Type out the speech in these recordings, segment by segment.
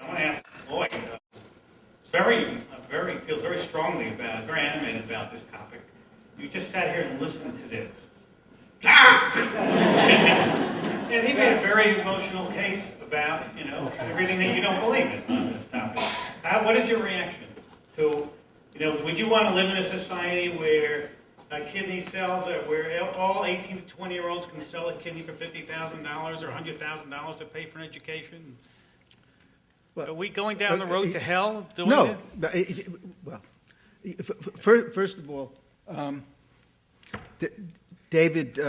I want to ask Lloyd. Feels very strongly about, very animated about this topic. You just sat here and listened to this. And he made a very emotional case about, everything that you don't believe in on this topic. What is your reaction to, would you want to live in a society where kidney cells, where all 18 to 20-year-olds can sell a kidney for $50,000 or $100,000 to pay for an education? Well, are we going down the road to hell doing this? Well, first of all, David,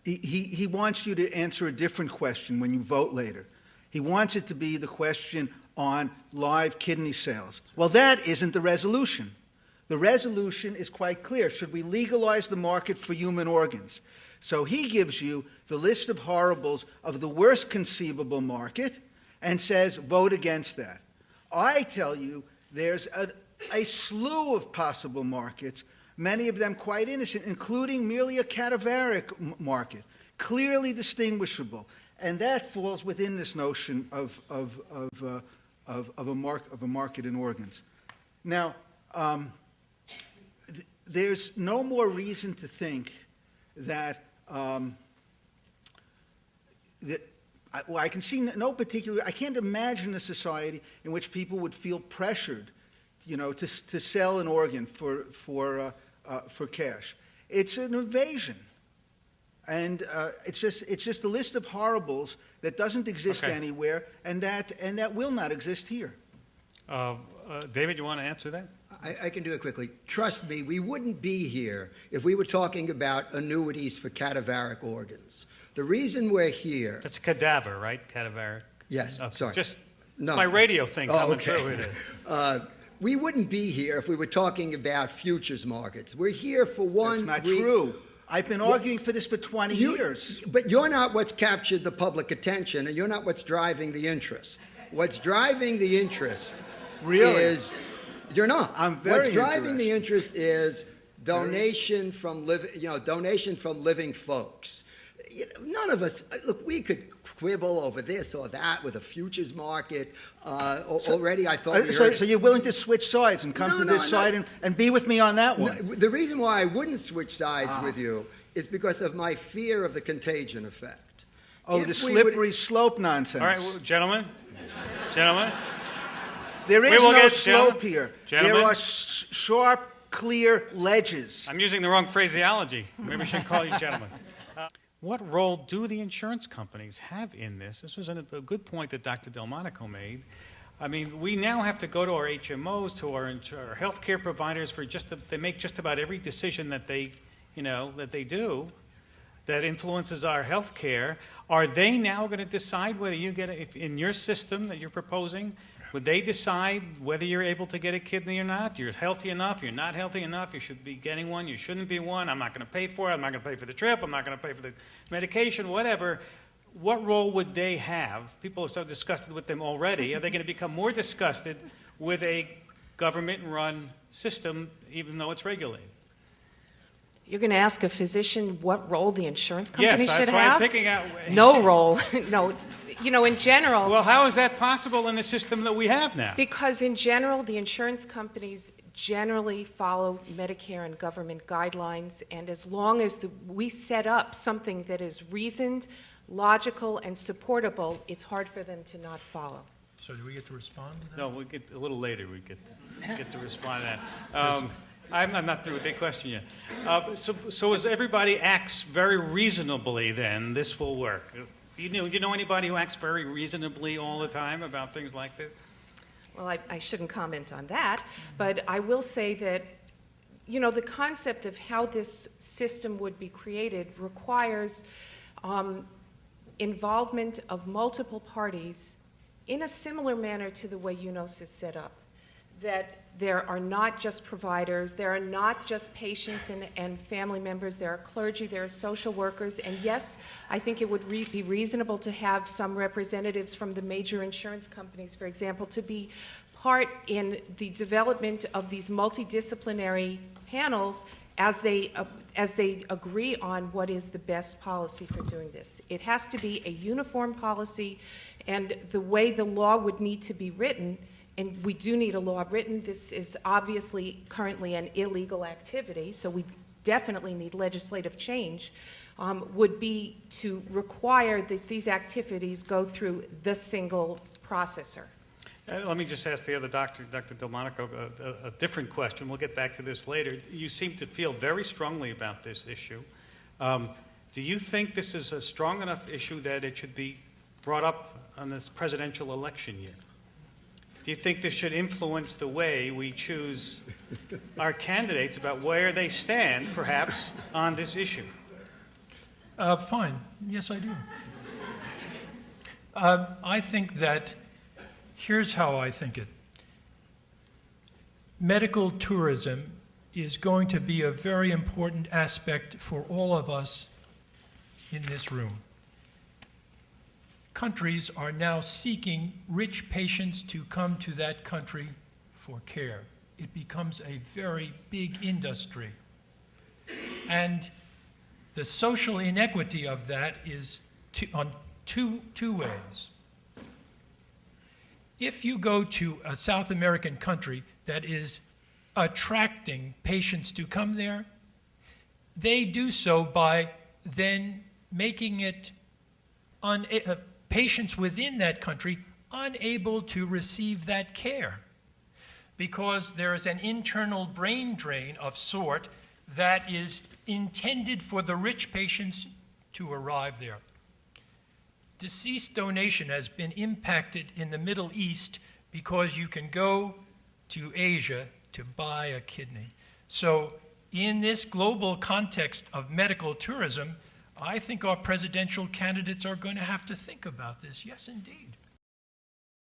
he wants you to answer a different question when you vote later. He wants it to be the question on live kidney sales. Well, that isn't the resolution. The resolution is quite clear. Should we legalize the market for human organs? So he gives you the list of horribles of the worst conceivable market and says, vote against that. I tell you, there's a slew of possible markets, many of them quite innocent, including merely a cadaveric market, clearly distinguishable. And that falls within this notion of a market in organs. Now, there's no more reason to think that I can see no particular. I can't imagine a society in which people would feel pressured, to sell an organ for cash. It's an invasion, and it's just a list of horribles that doesn't exist anywhere, and that will not exist here. David, you want to answer that? I can do it quickly. Trust me, we wouldn't be here if we were talking about annuities for cadaveric organs. The reason we're here... It's a cadaver, right? Cadaveric? Yes, okay. sorry. Just no. My radio thing coming through with it. We wouldn't be here if we were talking about futures markets. We're here for one... That's not true. I've been arguing for this for 20 years. But you're not what's captured the public attention, and you're not what's driving the interest. What's driving the interest is... You're not. I'm very What's driving interested. the interest is donation from living folks. None of us, look, we could quibble over this or that with a futures market. Already I thought So you're willing to switch sides and come to this side and be with me on that one? No, the reason why I wouldn't switch sides with you is because of my fear of the contagion effect. Oh, the slippery slope nonsense. All right, well, gentlemen. There is no slope here. Gentlemen. There are sharp, clear ledges. I'm using the wrong phraseology. Maybe I should call you gentlemen. What role do the insurance companies have in this? This was a good point that Dr. Delmonico made. I mean, we now have to go to our HMOs, to our health care providers they make just about every decision that they do that influences our health care. Are they now going to decide whether you get if in your system that you're proposing? Would they decide whether you're able to get a kidney or not? You're healthy enough, you're not healthy enough, you should be getting one, you shouldn't be one, I'm not going to pay for it, I'm not going to pay for the trip, I'm not going to pay for the medication, whatever. What role would they have? People are so disgusted with them already. Are they going to become more disgusted with a government-run system, even though it's regulated? You're going to ask a physician what role the insurance company should have? Yes, I'm picking out. No role. No, in general. Well, how is that possible in the system that we have now? Because in general, the insurance companies generally follow Medicare and government guidelines, and as long as we set up something that is reasoned, logical, and supportable, it's hard for them to not follow. So do we get to respond to that? No, we get a little later. We get to respond to that. I'm not through with that question yet. So as everybody acts very reasonably, then this will work. You know anybody who acts very reasonably all the time about things like this? Well, I shouldn't comment on that, but I will say that, the concept of how this system would be created requires involvement of multiple parties in a similar manner to the way UNOS is set up. That there are not just providers, there are not just patients and family members, there are clergy, there are social workers, and yes, I think it would be reasonable to have some representatives from the major insurance companies, for example, to be part in the development of these multidisciplinary panels as they as they agree on what is the best policy for doing this. It has to be a uniform policy, and the way the law would need to be written, and we do need a law written. This is obviously currently an illegal activity, so we definitely need legislative change, would be to require that these activities go through the single processor. Let me just ask the other doctor, Dr. Delmonico, a different question. We'll get back to this later. You seem to feel very strongly about this issue. Do you think this is a strong enough issue that it should be brought up on this presidential election year? Do you think this should influence the way we choose our candidates about where they stand, perhaps, on this issue? Fine. Yes, I do. I think that here's how I think it. Medical tourism is going to be a very important aspect for all of us in this room. Countries are now seeking rich patients to come to that country for care. It becomes a very big industry. And the social inequity of that is on two ways. If you go to a South American country that is attracting patients to come there, they do so by then making it patients within that country unable to receive that care because there is an internal brain drain of sort that is intended for the rich patients to arrive there. Deceased donation has been impacted in the Middle East because you can go to Asia to buy a kidney. So in this global context of medical tourism, I think our presidential candidates are going to have to think about this. Yes, indeed.